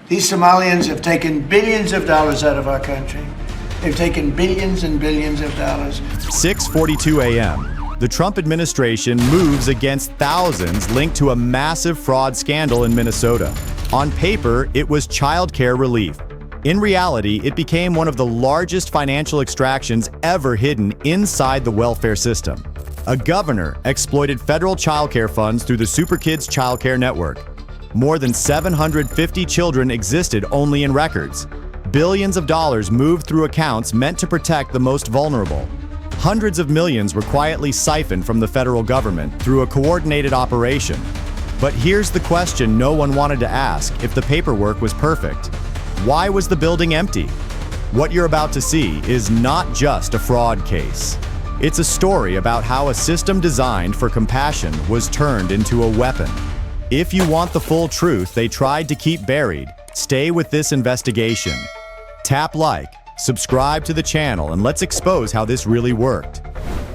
These Somalians have taken billions of dollars out of our country. They've taken billions and billions of dollars. 6:42 a.m. The Trump administration moves against thousands linked to a massive fraud scandal in Minnesota. On paper, it was childcare relief. In reality, it became one of the largest financial extractions ever hidden inside the welfare system. A governor exploited federal childcare funds through the Super Kids Childcare Network. More than 750 children existed only in records. Billions of dollars moved through accounts meant to protect the most vulnerable. Hundreds of millions were quietly siphoned from the federal government through a coordinated operation. But here's the question no one wanted to ask if the paperwork was perfect. Why was the building empty? What you're about to see is not just a fraud case. It's a story about how a system designed for compassion was turned into a weapon. If you want the full truth they tried to keep buried, stay with this investigation. Tap like, subscribe to the channel, and let's expose how this really worked.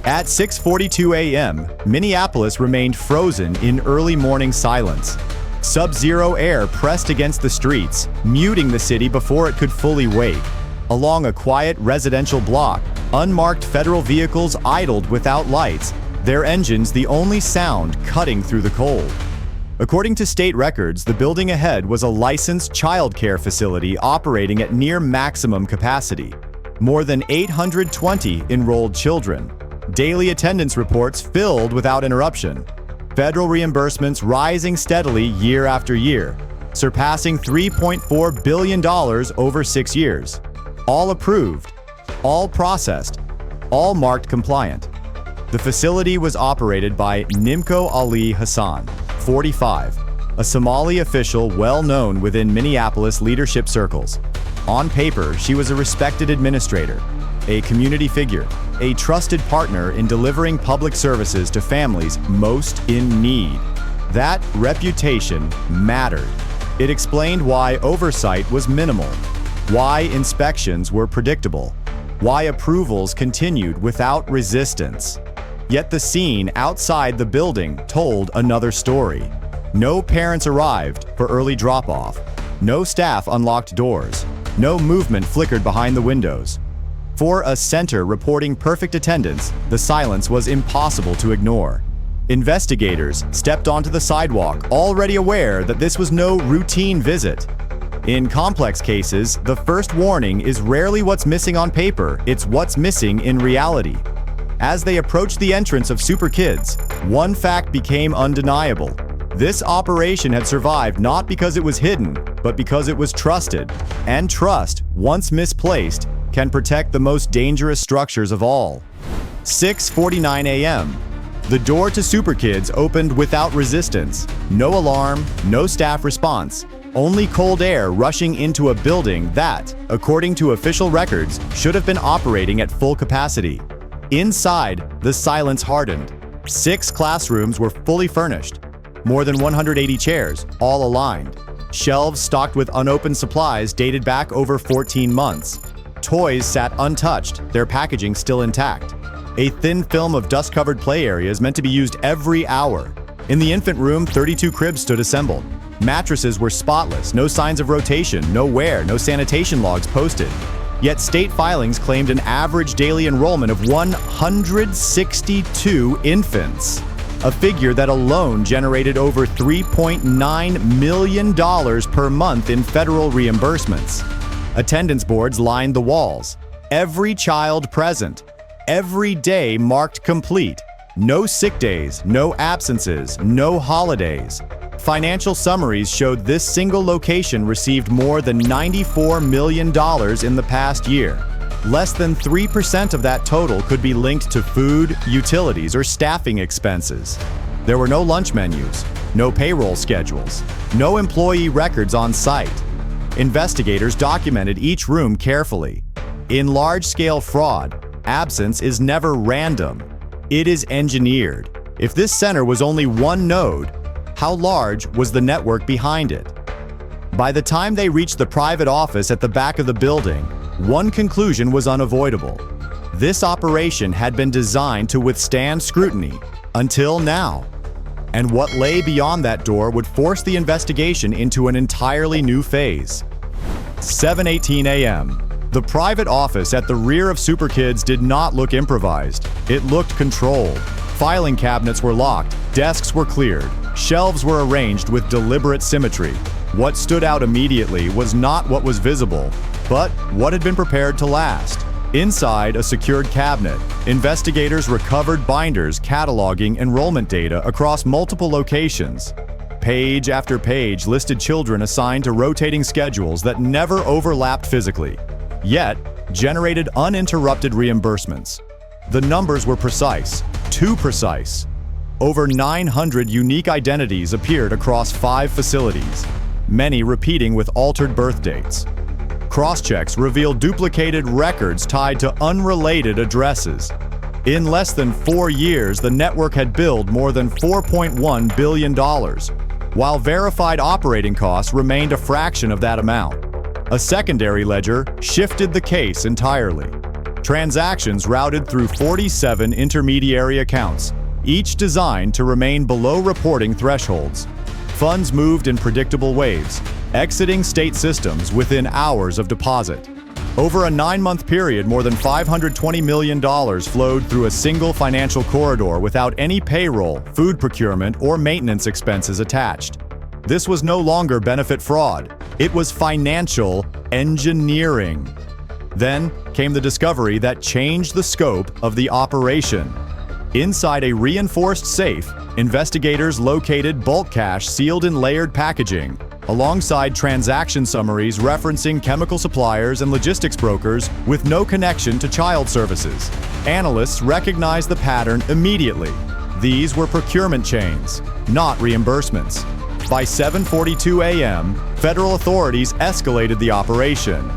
At 6:42 a.m., Minneapolis remained frozen in early morning silence. Sub-zero air pressed against the streets, muting the city before it could fully wake. Along a quiet residential block, unmarked federal vehicles idled without lights, their engines the only sound cutting through the cold. According to state records, the building ahead was a licensed childcare facility operating at near maximum capacity. More than 820 enrolled children. Daily attendance reports filled without interruption. Federal reimbursements rising steadily year after year, surpassing $3.4 billion over 6 years. All approved, all processed, all marked compliant. The facility was operated by Nimco Ali Hassan, 45, a Somali official well known within Minneapolis leadership circles. On paper, she was a respected administrator, a community figure, a trusted partner in delivering public services to families most in need. That reputation mattered. It explained why oversight was minimal, why inspections were predictable, why approvals continued without resistance. Yet the scene outside the building told another story. No parents arrived for early drop-off. No staff unlocked doors. No movement flickered behind the windows. For a center reporting perfect attendance, the silence was impossible to ignore. Investigators stepped onto the sidewalk, already aware that this was no routine visit. In complex cases, the first warning is rarely what's missing on paper, it's what's missing in reality. As they approached the entrance of Super Kids, one fact became undeniable. This operation had survived not because it was hidden, but because it was trusted. And trust, once misplaced, can protect the most dangerous structures of all. 6:49 a.m. The door to Super Kids opened without resistance. No alarm, no staff response. Only cold air rushing into a building that, according to official records, should have been operating at full capacity. Inside, the silence hardened. 6 classrooms were fully furnished. More than 180 chairs, all aligned. Shelves stocked with unopened supplies dated back over 14 months. Toys sat untouched, their packaging still intact. A thin film of dust-covered play areas meant to be used every hour. In the infant room, 32 cribs stood assembled. Mattresses were spotless, no signs of rotation, no wear, no sanitation logs posted. Yet state filings claimed an average daily enrollment of 162 infants, a figure that alone generated over $3.9 million per month in federal reimbursements. Attendance boards lined the walls. Every child present. Every day marked complete. No sick days, no absences, no holidays. Financial summaries showed this single location received more than $94 million in the past year. Less than 3% of that total could be linked to food, utilities, or staffing expenses. There were no lunch menus, no payroll schedules, no employee records on site. Investigators documented each room carefully. In large-scale fraud, absence is never random. It is engineered. If this center was only one node, how large was the network behind it? By the time they reached the private office at the back of the building, one conclusion was unavoidable. This operation had been designed to withstand scrutiny until now. And what lay beyond that door would force the investigation into an entirely new phase. 7:18 a.m. The private office at the rear of SuperKids did not look improvised. It looked controlled. Filing cabinets were locked, desks were cleared, shelves were arranged with deliberate symmetry. What stood out immediately was not what was visible, but what had been prepared to last. Inside a secured cabinet, investigators recovered binders cataloging enrollment data across multiple locations. Page after page listed children assigned to rotating schedules that never overlapped physically, yet generated uninterrupted reimbursements. The numbers were precise, too precise. Over 900 unique identities appeared across 5 facilities, many repeating with altered birth dates. Cross-checks revealed duplicated records tied to unrelated addresses. In less than 4 years, the network had billed more than $4.1 billion, while verified operating costs remained a fraction of that amount. A secondary ledger shifted the case entirely. Transactions routed through 47 intermediary accounts, each designed to remain below reporting thresholds. Funds moved in predictable waves, exiting state systems within hours of deposit. Over a 9-month period, more than $520 million flowed through a single financial corridor without any payroll, food procurement, or maintenance expenses attached. This was no longer benefit fraud. It was financial engineering. Then came the discovery that changed the scope of the operation. Inside a reinforced safe, investigators located bulk cash sealed in layered packaging, alongside transaction summaries referencing chemical suppliers and logistics brokers with no connection to child services. Analysts recognized the pattern immediately. These were procurement chains, not reimbursements. By 7:42 a.m., federal authorities escalated the operation.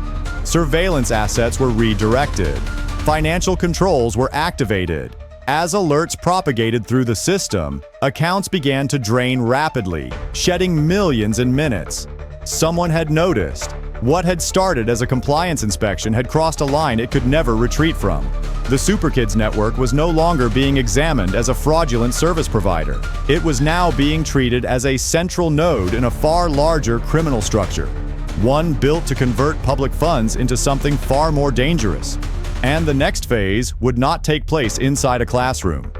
Surveillance assets were redirected. Financial controls were activated. As alerts propagated through the system, accounts began to drain rapidly, shedding millions in minutes. Someone had noticed. What had started as a compliance inspection had crossed a line it could never retreat from. The SuperKids network was no longer being examined as a fraudulent service provider. It was now being treated as a central node in a far larger criminal structure, one built to convert public funds into something far more dangerous. And the next phase would not take place inside a classroom.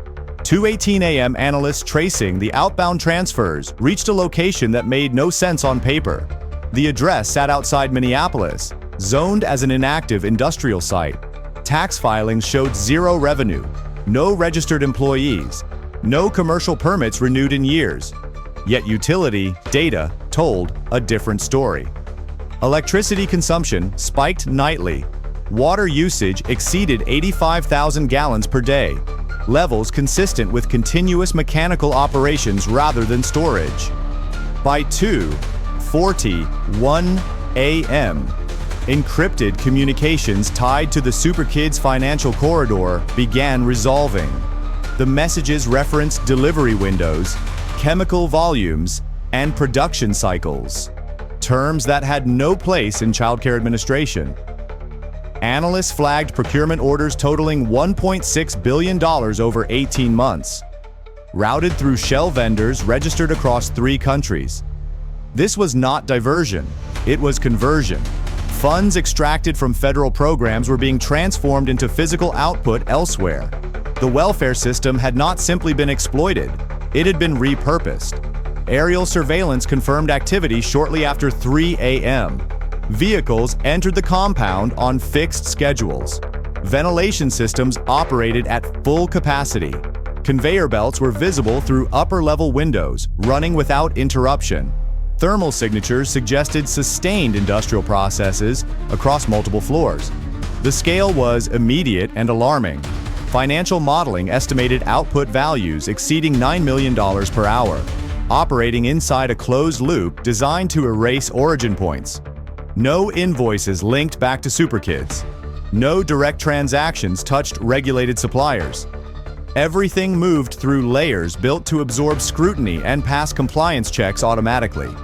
2:18 a.m. analysts tracing the outbound transfers reached a location that made no sense on paper. The address sat outside Minneapolis, zoned as an inactive industrial site. Tax filings showed zero revenue, no registered employees, no commercial permits renewed in years. Yet utility data told a different story. Electricity consumption spiked nightly. Water usage exceeded 85,000 gallons per day, levels consistent with continuous mechanical operations rather than storage. By 2:41 a.m., encrypted communications tied to the SuperKids financial corridor began resolving. The messages referenced delivery windows, chemical volumes, and production cycles, terms that had no place in childcare administration. Analysts flagged procurement orders totaling $1.6 billion over 18 months, routed through shell vendors registered across 3 countries. This was not diversion, it was conversion. Funds extracted from federal programs were being transformed into physical output elsewhere. The welfare system had not simply been exploited, it had been repurposed. Aerial surveillance confirmed activity shortly after 3 a.m. Vehicles entered the compound on fixed schedules. Ventilation systems operated at full capacity. Conveyor belts were visible through upper-level windows, running without interruption. Thermal signatures suggested sustained industrial processes across multiple floors. The scale was immediate and alarming. Financial modeling estimated output values exceeding $9 million per hour, operating inside a closed loop designed to erase origin points. No invoices linked back to SuperKids. No direct transactions touched regulated suppliers. Everything moved through layers built to absorb scrutiny and pass compliance checks automatically.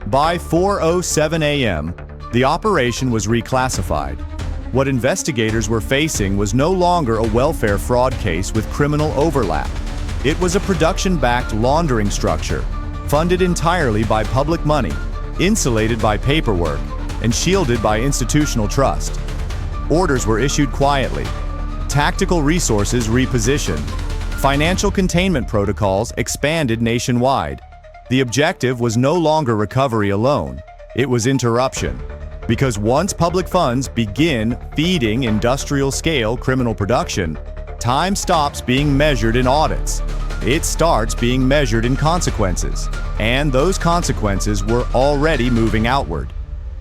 By 4:07 a.m., the operation was reclassified. What investigators were facing was no longer a welfare fraud case with criminal overlap. It was a production-backed laundering structure, funded entirely by public money, insulated by paperwork, and shielded by institutional trust. Orders were issued quietly, tactical resources repositioned, financial containment protocols expanded nationwide. The objective was no longer recovery alone, it was interruption. Because once public funds begin feeding industrial-scale criminal production, time stops being measured in audits. It starts being measured in consequences, and those consequences were already moving outward.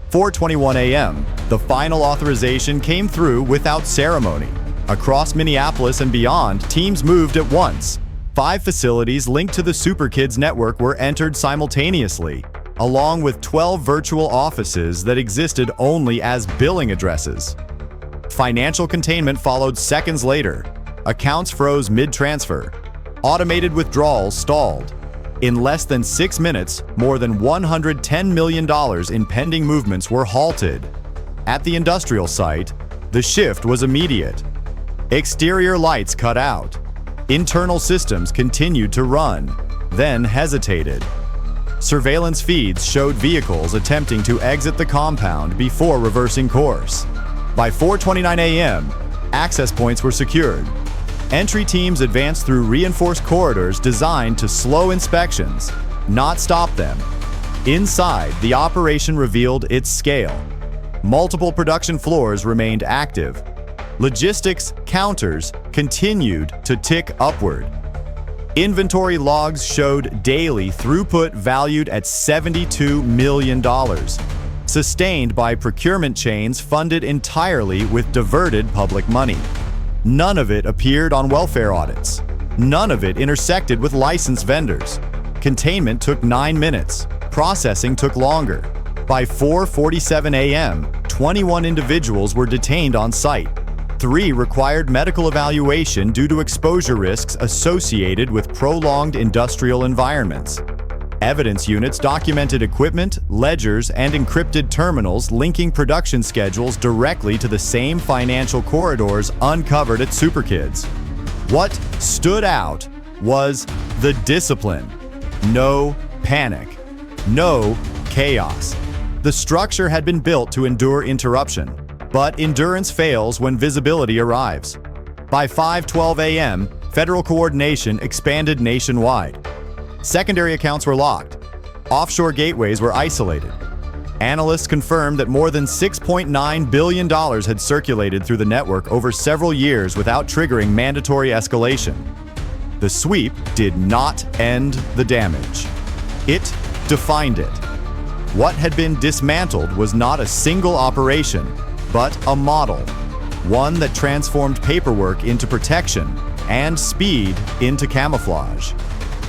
4:21 a.m., the final authorization came through without ceremony. Across Minneapolis and beyond, teams moved at once. 5 facilities linked to the Super Kids network were entered simultaneously, along with 12 virtual offices that existed only as billing addresses. Financial containment followed seconds later. Accounts froze mid-transfer. Automated withdrawals stalled. In less than 6 minutes, more than $110 million in pending movements were halted. At the industrial site, the shift was immediate. Exterior lights cut out. Internal systems continued to run, then hesitated. Surveillance feeds showed vehicles attempting to exit the compound before reversing course. By 4:29 a.m., access points were secured. Entry teams advanced through reinforced corridors designed to slow inspections, not stop them. Inside, the operation revealed its scale. Multiple production floors remained active. Logistics counters continued to tick upward. Inventory logs showed daily throughput valued at $72 million, sustained by procurement chains funded entirely with diverted public money. None of it appeared on welfare audits. None of it intersected with licensed vendors. Containment took 9 minutes. Processing took longer. By 4:47 a.m., 21 individuals were detained on site. 3 required medical evaluation due to exposure risks associated with prolonged industrial environments. Evidence units documented equipment, ledgers, and encrypted terminals linking production schedules directly to the same financial corridors uncovered at Super Kids. What stood out was the discipline. No panic. No chaos. The structure had been built to endure interruption, but endurance fails when visibility arrives. By 5:12 a.m., federal coordination expanded nationwide. Secondary accounts were locked. Offshore gateways were isolated. Analysts confirmed that more than $6.9 billion had circulated through the network over several years without triggering mandatory escalation. The sweep did not end the damage. It defined it. What had been dismantled was not a single operation, but a model, one that transformed paperwork into protection and speed into camouflage.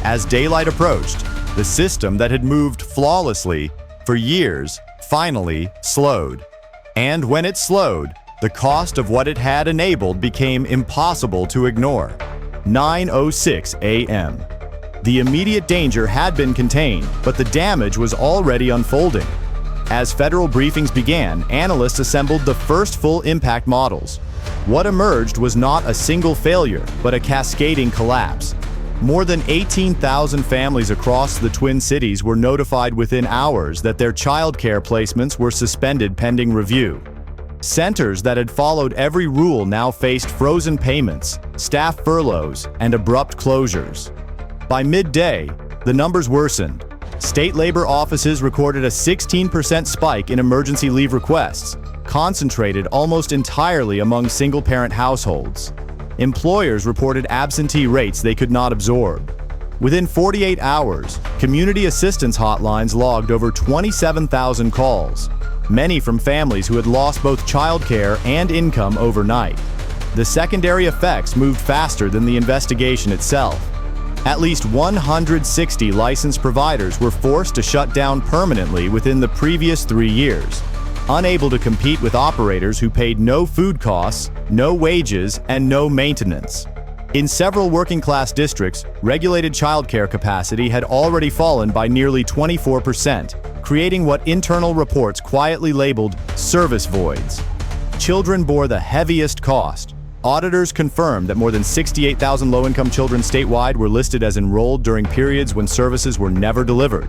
As daylight approached, the system that had moved flawlessly for years finally slowed. And when it slowed, the cost of what it had enabled became impossible to ignore. 9:06 a.m. The immediate danger had been contained, but the damage was already unfolding. As federal briefings began, analysts assembled the first full impact models. What emerged was not a single failure, but a cascading collapse. More than 18,000 families across the Twin Cities were notified within hours that their childcare placements were suspended pending review. Centers that had followed every rule now faced frozen payments, staff furloughs, and abrupt closures. By midday, the numbers worsened. State labor offices recorded a 16% spike in emergency leave requests, concentrated almost entirely among single-parent households. Employers reported absentee rates they could not absorb. Within 48 hours, community assistance hotlines logged over 27,000 calls, many from families who had lost both childcare and income overnight. The secondary effects moved faster than the investigation itself. At least 160 licensed providers were forced to shut down permanently within the previous 3 years, unable to compete with operators who paid no food costs, no wages, and no maintenance. In several working-class districts, regulated childcare capacity had already fallen by nearly 24%, creating what internal reports quietly labeled service voids. Children bore the heaviest cost. Auditors confirmed that more than 68,000 low-income children statewide were listed as enrolled during periods when services were never delivered.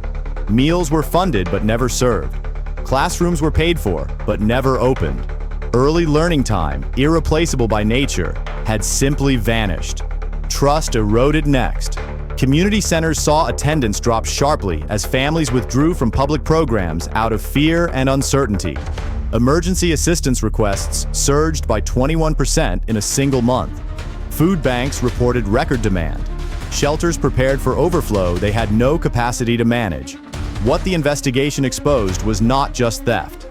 Meals were funded but never served. Classrooms were paid for but never opened. Early learning time, irreplaceable by nature, had simply vanished. Trust eroded next. Community centers saw attendance drop sharply as families withdrew from public programs out of fear and uncertainty. Emergency assistance requests surged by 21% in a single month. Food banks reported record demand. Shelters prepared for overflow they had no capacity to manage. What the investigation exposed was not just theft.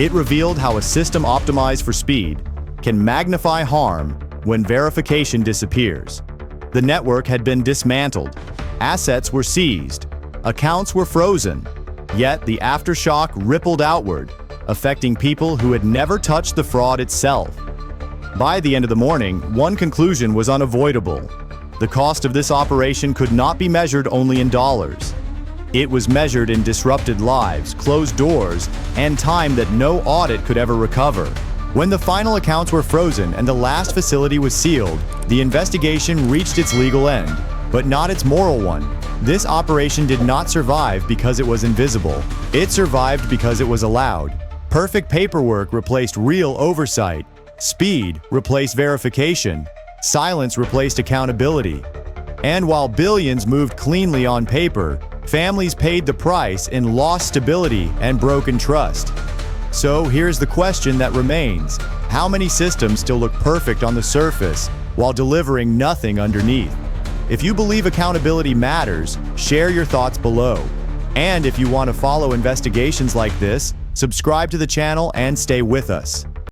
It revealed how a system optimized for speed can magnify harm when verification disappears. The network had been dismantled. Assets were seized. Accounts were frozen. Yet the aftershock rippled outward, affecting people who had never touched the fraud itself. By the end of the morning, one conclusion was unavoidable. The cost of this operation could not be measured only in dollars. It was measured in disrupted lives, closed doors, and time that no audit could ever recover. When the final accounts were frozen and the last facility was sealed, the investigation reached its legal end, but not its moral one. This operation did not survive because it was invisible. It survived because it was allowed. Perfect paperwork replaced real oversight. Speed replaced verification. Silence replaced accountability. And while billions moved cleanly on paper, families paid the price in lost stability and broken trust. So here's the question that remains. How many systems still look perfect on the surface while delivering nothing underneath? If you believe accountability matters, share your thoughts below. And if you want to follow investigations like this, subscribe to the channel and stay with us.